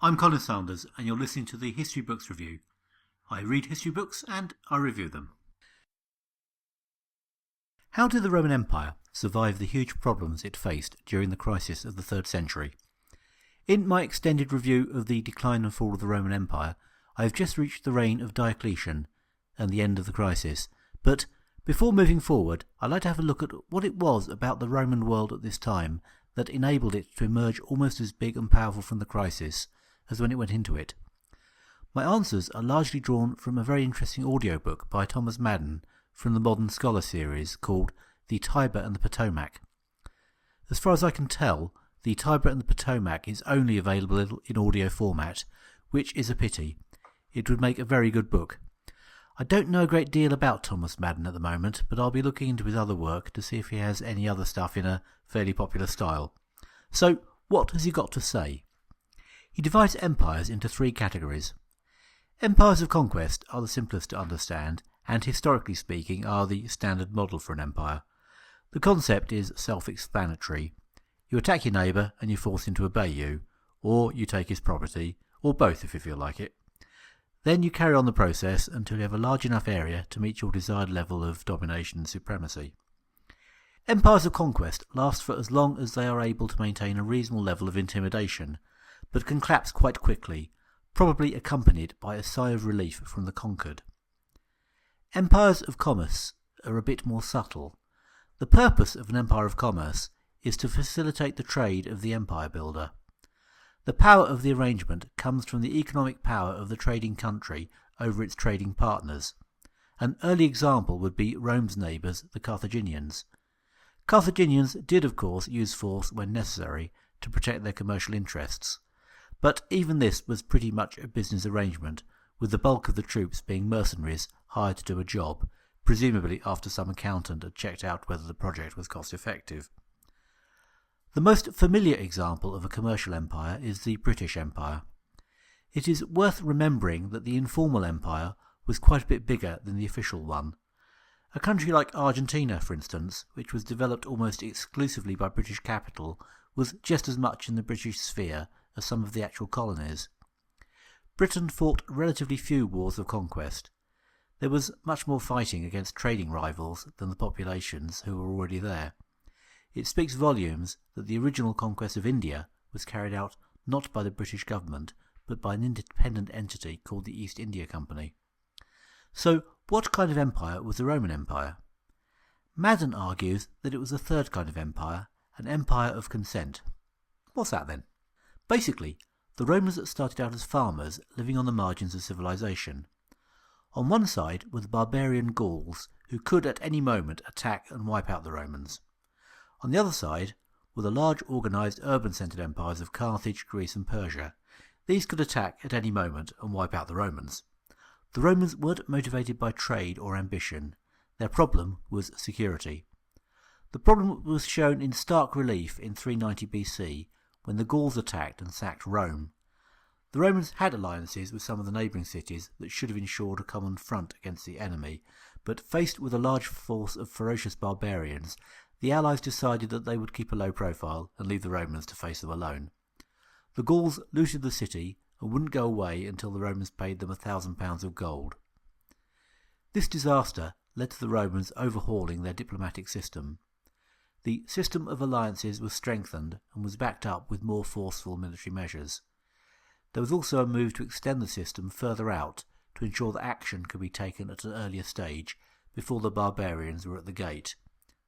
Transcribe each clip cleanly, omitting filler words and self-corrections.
I'm Colin Sanders, and you're listening to the History Books Review. I read history books and I review them. How did the Roman Empire survive the huge problems it faced during the crisis of the 3rd century? In my extended review of the decline and fall of the Roman Empire, I have just reached the reign of Diocletian and the end of the crisis. But before moving forward, I'd like to have a look at what it was about the Roman world at this time that enabled it to emerge almost as big and powerful from the crisis as when it went into it. My answers are largely drawn from a very interesting audiobook by Thomas Madden from the Modern Scholar series called The Tiber and the Potomac. As far as I can tell, The Tiber and the Potomac is only available in audio format, which is a pity. It would make a very good book. I don't know a great deal about Thomas Madden at the moment, but I'll be looking into his other work to see if he has any other stuff in a fairly popular style. So, what has he got to say? He divides empires into 3 categories. Empires of conquest are the simplest to understand, and historically speaking are the standard model for an empire. The concept is self-explanatory. You attack your neighbour and you force him to obey you, or you take his property, or both if you feel like it. Then you carry on the process until you have a large enough area to meet your desired level of domination and supremacy. Empires of conquest last for as long as they are able to maintain a reasonable level of intimidation, but can collapse quite quickly, probably accompanied by a sigh of relief from the conquered. Empires of commerce are a bit more subtle. The purpose of an empire of commerce is to facilitate the trade of the empire builder. The power of the arrangement comes from the economic power of the trading country over its trading partners. An early example would be Rome's neighbours, the Carthaginians. Carthaginians did of course use force when necessary to protect their commercial interests, but even this was pretty much a business arrangement, with the bulk of the troops being mercenaries hired to do a job, presumably after some accountant had checked out whether the project was cost effective. The most familiar example of a commercial empire is the British Empire. It is worth remembering that the informal empire was quite a bit bigger than the official one. A country like Argentina, for instance, which was developed almost exclusively by British capital, was just as much in the British sphere as some of the actual colonies. Britain fought relatively few wars of conquest. There was much more fighting against trading rivals than the populations who were already there. It speaks volumes that the original conquest of India was carried out not by the British government, but by an independent entity called the East India Company. So, what kind of empire was the Roman Empire? Madden argues that it was a third kind of empire, an empire of consent. What's that then? Basically, the Romans started out as farmers living on the margins of civilization. On one side were the barbarian Gauls, who could at any moment attack and wipe out the Romans. On the other side were the large organised urban-centred empires of Carthage, Greece and Persia. These could attack at any moment and wipe out the Romans. The Romans weren't motivated by trade or ambition. Their problem was security. The problem was shown in stark relief in 390 BC, when the Gauls attacked and sacked Rome. The Romans had alliances with some of the neighbouring cities that should have ensured a common front against the enemy, but faced with a large force of ferocious barbarians, the Allies decided that they would keep a low profile and leave the Romans to face them alone. The Gauls looted the city and wouldn't go away until the Romans paid them £1,000 of gold. This disaster led to the Romans overhauling their diplomatic system. The system of alliances was strengthened and was backed up with more forceful military measures. There was also a move to extend the system further out to ensure that action could be taken at an earlier stage before the barbarians were at the gate.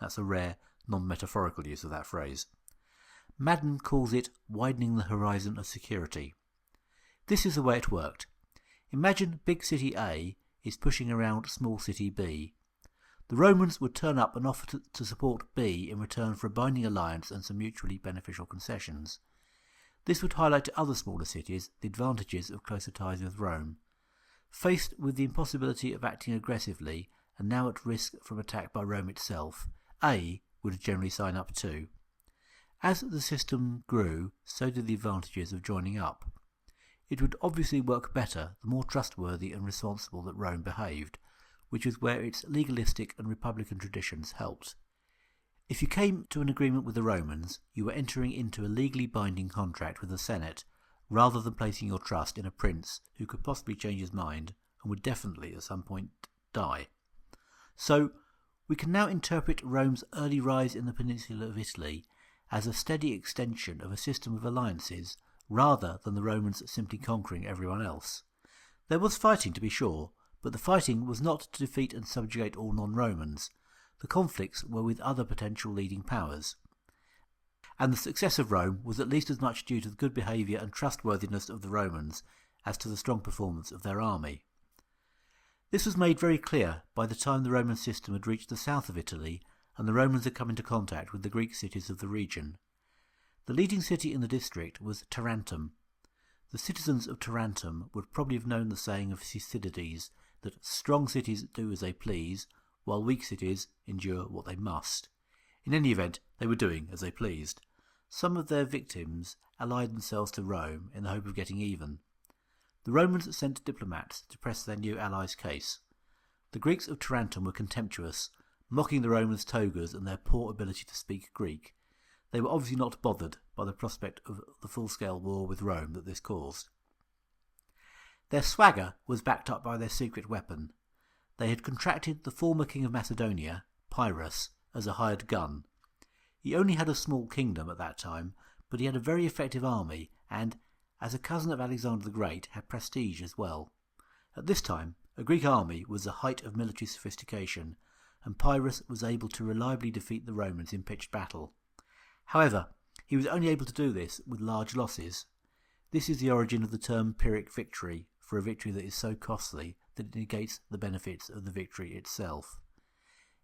That's a rare, non-metaphorical use of that phrase. Madden calls it widening the horizon of security. This is the way it worked. Imagine big city A is pushing around small city B. The Romans would turn up and offer to support B in return for a binding alliance and some mutually beneficial concessions. This would highlight to other smaller cities the advantages of closer ties with Rome. Faced with the impossibility of acting aggressively and now at risk from attack by Rome itself, A would generally sign up too. As the system grew, so did the advantages of joining up. It would obviously work better the more trustworthy and responsible that Rome behaved, which is where its legalistic and republican traditions helped. If you came to an agreement with the Romans, you were entering into a legally binding contract with the Senate, rather than placing your trust in a prince who could possibly change his mind and would definitely at some point die. So, we can now interpret Rome's early rise in the peninsula of Italy as a steady extension of a system of alliances rather than the Romans simply conquering everyone else. There was fighting, to be sure, but the fighting was not to defeat and subjugate all non-Romans. The conflicts were with other potential leading powers. And the success of Rome was at least as much due to the good behaviour and trustworthiness of the Romans as to the strong performance of their army. This was made very clear by the time the Roman system had reached the south of Italy and the Romans had come into contact with the Greek cities of the region. The leading city in the district was Tarentum. The citizens of Tarentum would probably have known the saying of Thucydides that strong cities do as they please, while weak cities endure what they must. In any event, they were doing as they pleased. Some of their victims allied themselves to Rome in the hope of getting even. The Romans sent diplomats to press their new allies' case. The Greeks of Tarentum were contemptuous, mocking the Romans' togas and their poor ability to speak Greek. They were obviously not bothered by the prospect of the full-scale war with Rome that this caused. Their swagger was backed up by their secret weapon. They had contracted the former king of Macedonia, Pyrrhus, as a hired gun. He only had a small kingdom at that time, but he had a very effective army and, as a cousin of Alexander the Great, had prestige as well. At this time, a Greek army was the height of military sophistication, and Pyrrhus was able to reliably defeat the Romans in pitched battle. However, he was only able to do this with large losses. This is the origin of the term Pyrrhic victory, for a victory that is so costly that it negates the benefits of the victory itself.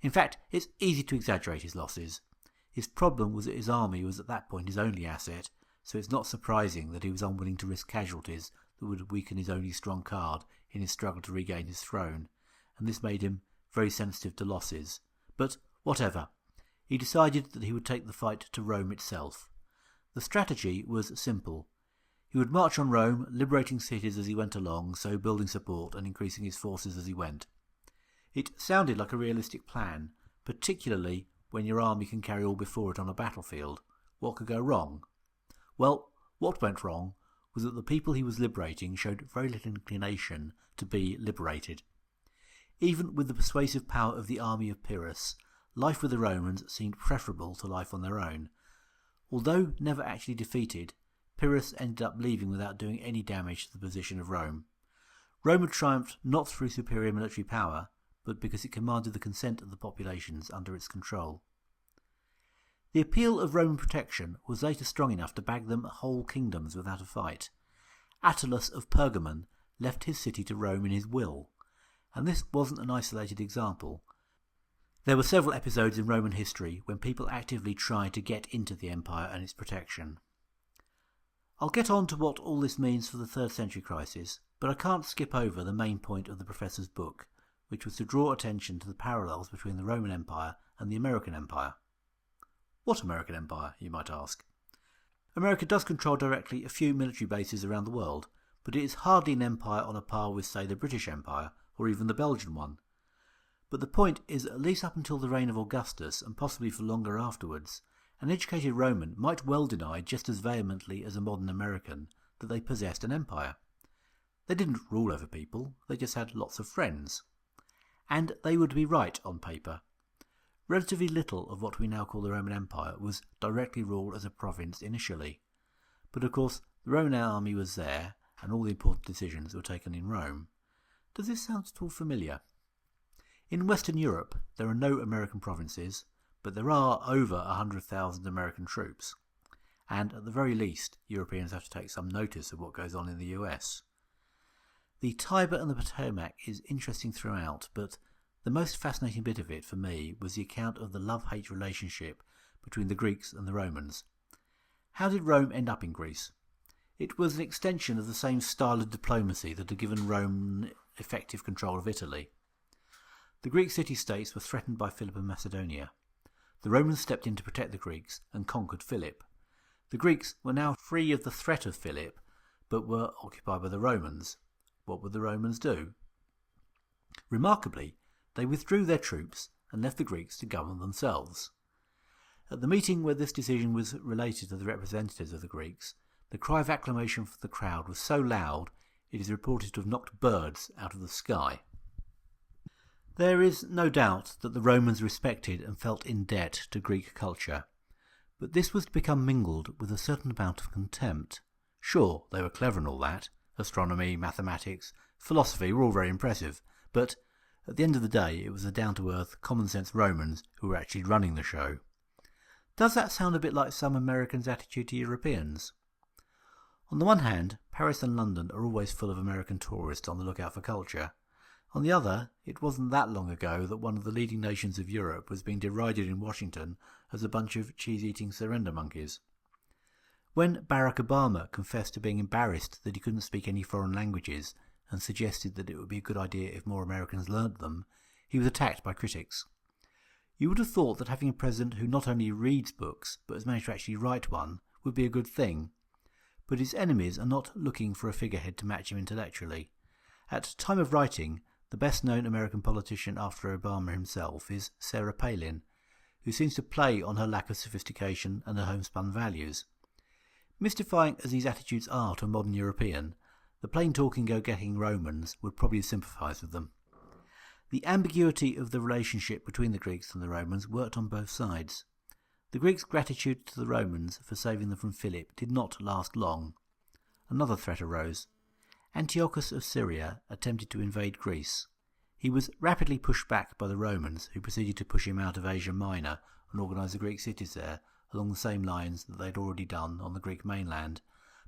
In fact, it's easy to exaggerate his losses. His problem was that his army was at that point his only asset, so it's not surprising that he was unwilling to risk casualties that would weaken his only strong card in his struggle to regain his throne, and this made him very sensitive to losses. But whatever. He decided that he would take the fight to Rome itself. The strategy was simple. He would march on Rome, liberating cities as he went along, so building support and increasing his forces as he went. It sounded like a realistic plan, particularly when your army can carry all before it on a battlefield. What could go wrong? Well, what went wrong was that the people he was liberating showed very little inclination to be liberated. Even with the persuasive power of the army of Pyrrhus, life with the Romans seemed preferable to life on their own. Although never actually defeated, Pyrrhus ended up leaving without doing any damage to the position of Rome. Rome had triumphed not through superior military power, but because it commanded the consent of the populations under its control. The appeal of Roman protection was later strong enough to bag them whole kingdoms without a fight. Attalus of Pergamon left his city to Rome in his will, and this wasn't an isolated example. There were several episodes in Roman history when people actively tried to get into the empire and its protection. I'll get on to what all this means for the 3rd century crisis, but I can't skip over the main point of the professor's book, which was to draw attention to the parallels between the Roman Empire and the American Empire. What American Empire, you might ask? America does control directly a few military bases around the world, but it is hardly an empire on a par with, say, the British Empire, or even the Belgian one. But the point is that at least up until the reign of Augustus, and possibly for longer afterwards, an educated Roman might well deny just as vehemently as a modern American that they possessed an empire. They didn't rule over people, they just had lots of friends. And they would be right on paper. Relatively little of what we now call the Roman Empire was directly ruled as a province initially. But of course, the Roman army was there, and all the important decisions were taken in Rome. Does this sound at all familiar? In Western Europe, there are no American provinces, but there are over 100,000 American troops. And at the very least, Europeans have to take some notice of what goes on in the US. The Tiber and the Potomac is interesting throughout, but the most fascinating bit of it for me was the account of the love-hate relationship between the Greeks and the Romans. How did Rome end up in Greece? It was an extension of the same style of diplomacy that had given Rome effective control of Italy. The Greek city-states were threatened by Philip of Macedonia. The Romans stepped in to protect the Greeks and conquered Philip. The Greeks were now free of the threat of Philip, but were occupied by the Romans. What would the Romans do? Remarkably, they withdrew their troops and left the Greeks to govern themselves. At the meeting where this decision was related to the representatives of the Greeks, The cry of acclamation from the crowd was so loud it is reported to have knocked birds out of the sky. There is no doubt that the Romans respected and felt in debt to Greek culture, but this was to become mingled with a certain amount of contempt. Sure, they were clever and all that. Astronomy, mathematics, philosophy were all very impressive, but at the end of the day it was the down-to-earth, common-sense Romans who were actually running the show. Does that sound a bit like some Americans' attitude to Europeans? On the one hand, Paris and London are always full of American tourists on the lookout for culture. On the other, it wasn't that long ago that one of the leading nations of Europe was being derided in Washington as a bunch of cheese-eating surrender monkeys. When Barack Obama confessed to being embarrassed that he couldn't speak any foreign languages and suggested that it would be a good idea if more Americans learnt them, he was attacked by critics. You would have thought that having a president who not only reads books but has managed to actually write one would be a good thing. But his enemies are not looking for a figurehead to match him intellectually. At time of writing, the best-known American politician after Obama himself is Sarah Palin, who seems to play on her lack of sophistication and her homespun values. Mystifying as these attitudes are to a modern European, the plain-talking, go-getting Romans would probably sympathise with them. The ambiguity of the relationship between the Greeks and the Romans worked on both sides. The Greeks' gratitude to the Romans for saving them from Philip did not last long. Another threat arose. Antiochus of Syria attempted to invade Greece. He was rapidly pushed back by the Romans, who proceeded to push him out of Asia Minor and organise the Greek cities there along the same lines that they had already done on the Greek mainland.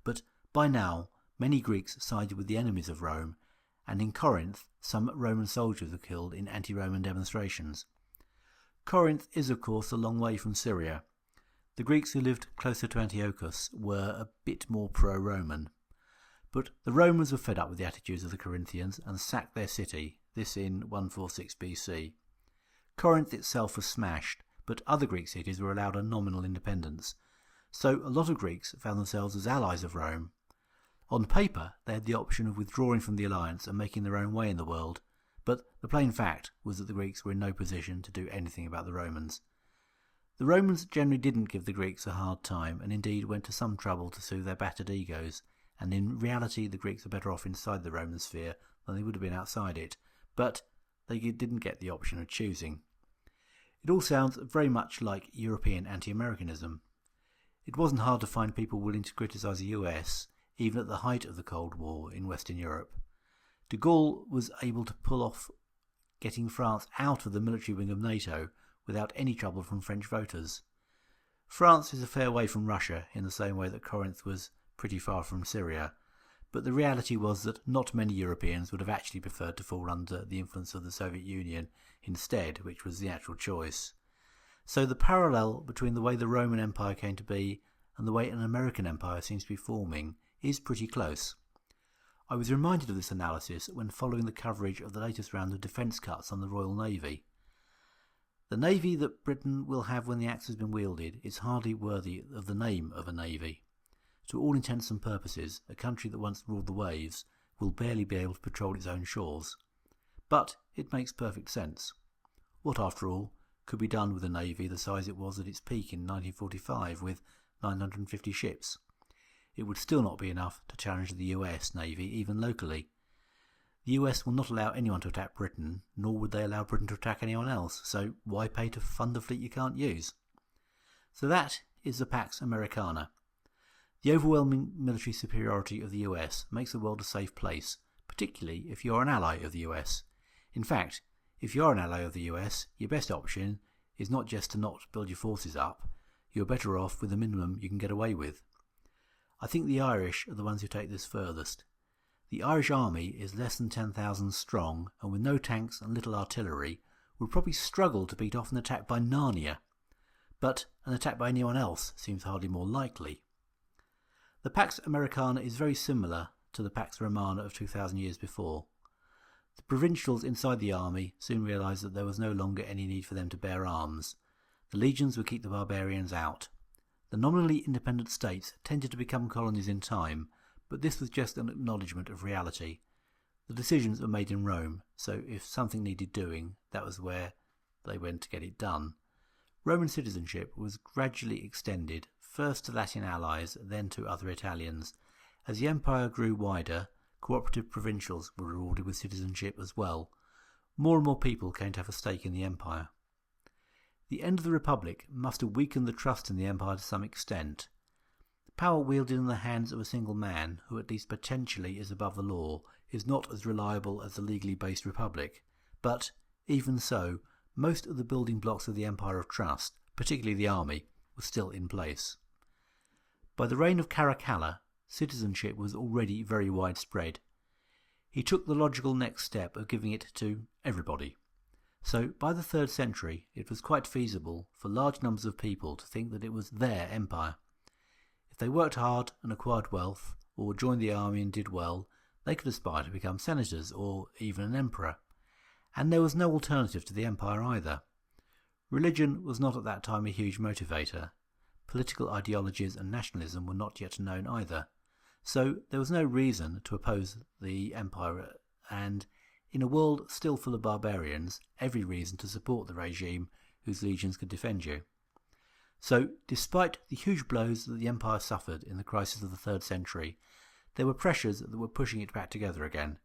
But by now, many Greeks sided with the enemies of Rome, and in Corinth some Roman soldiers were killed in anti-Roman demonstrations. Corinth is of course a long way from Syria. The Greeks who lived closer to Antiochus were a bit more pro-Roman. But the Romans were fed up with the attitudes of the Corinthians and sacked their city, this in 146 BC. Corinth itself was smashed, but other Greek cities were allowed a nominal independence, so a lot of Greeks found themselves as allies of Rome. On paper, they had the option of withdrawing from the alliance and making their own way in the world, but the plain fact was that the Greeks were in no position to do anything about the Romans. The Romans generally didn't give the Greeks a hard time, and indeed went to some trouble to soothe their battered egos, and in reality the Greeks were better off inside the Roman sphere than they would have been outside it, but they didn't get the option of choosing. It all sounds very much like European anti-Americanism. It wasn't hard to find people willing to criticise the US, even at the height of the Cold War in Western Europe. De Gaulle was able to pull off getting France out of the military wing of NATO without any trouble from French voters. France is a fair way from Russia in the same way that Corinth was pretty far from Syria, but the reality was that not many Europeans would have actually preferred to fall under the influence of the Soviet Union instead, which was the actual choice. So the parallel between the way the Roman Empire came to be and the way an American empire seems to be forming is pretty close. I was reminded of this analysis when following the coverage of the latest round of defence cuts on the Royal Navy. The navy that Britain will have when the axe has been wielded is hardly worthy of the name of a navy. To all intents and purposes, a country that once ruled the waves will barely be able to patrol its own shores. But it makes perfect sense. What, after all, could be done with a navy the size it was at its peak in 1945 with 950 ships? It would still not be enough to challenge the US Navy, even locally. The US will not allow anyone to attack Britain, nor would they allow Britain to attack anyone else, so why pay to fund a fleet you can't use? So that is the Pax Americana. The overwhelming military superiority of the US makes the world a safe place, particularly if you're an ally of the US. In fact, if you're an ally of the US, your best option is not just to not build your forces up, you're better off with the minimum you can get away with. I think the Irish are the ones who take this furthest. The Irish army is less than 10,000 strong, and with no tanks and little artillery, would probably struggle to beat off an attack by Narnia. But an attack by anyone else seems hardly more likely. The Pax Americana is very similar to the Pax Romana of 2,000 years before. The provincials inside the army soon realised that there was no longer any need for them to bear arms. The legions would keep the barbarians out. The nominally independent states tended to become colonies in time, but this was just an acknowledgement of reality. The decisions were made in Rome, so if something needed doing, that was where they went to get it done. Roman citizenship was gradually extended first to Latin allies, then to other Italians. As the empire grew wider, cooperative provincials were rewarded with citizenship as well. More and more people came to have a stake in the empire. The end of the Republic must have weakened the trust in the empire to some extent. The power wielded in the hands of a single man, who at least potentially is above the law, is not as reliable as the legally based Republic. But, even so, most of the building blocks of the Empire of Trust, particularly the army, were still in place. By the reign of Caracalla, citizenship was already very widespread. He took the logical next step of giving it to everybody. So, by the 3rd century, it was quite feasible for large numbers of people to think that it was their empire. If they worked hard and acquired wealth, or joined the army and did well, they could aspire to become senators or even an emperor. And there was no alternative to the empire either. Religion was not at that time a huge motivator. Political ideologies and nationalism were not yet known either. So there was no reason to oppose the empire, and in a world still full of barbarians, every reason to support the regime whose legions could defend you. So, despite the huge blows that the empire suffered in the crisis of the 3rd century, there were pressures that were pushing it back together again.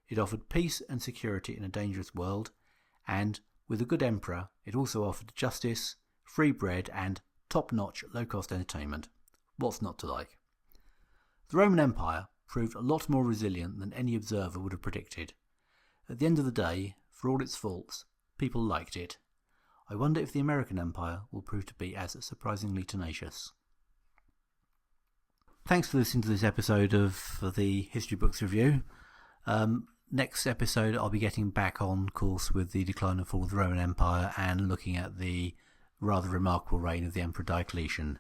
It offered peace and security in a dangerous world, and, with a good emperor, it also offered justice, free bread and top-notch low-cost entertainment. What's not to like? The Roman Empire proved a lot more resilient than any observer would have predicted. At the end of the day, for all its faults, people liked it. I wonder if the American Empire will prove to be as surprisingly tenacious. Thanks for listening to this episode of the History Books Review. Next episode I'll be getting back on course with the decline and fall of the Roman Empire and looking at the rather remarkable reign of the Emperor Diocletian.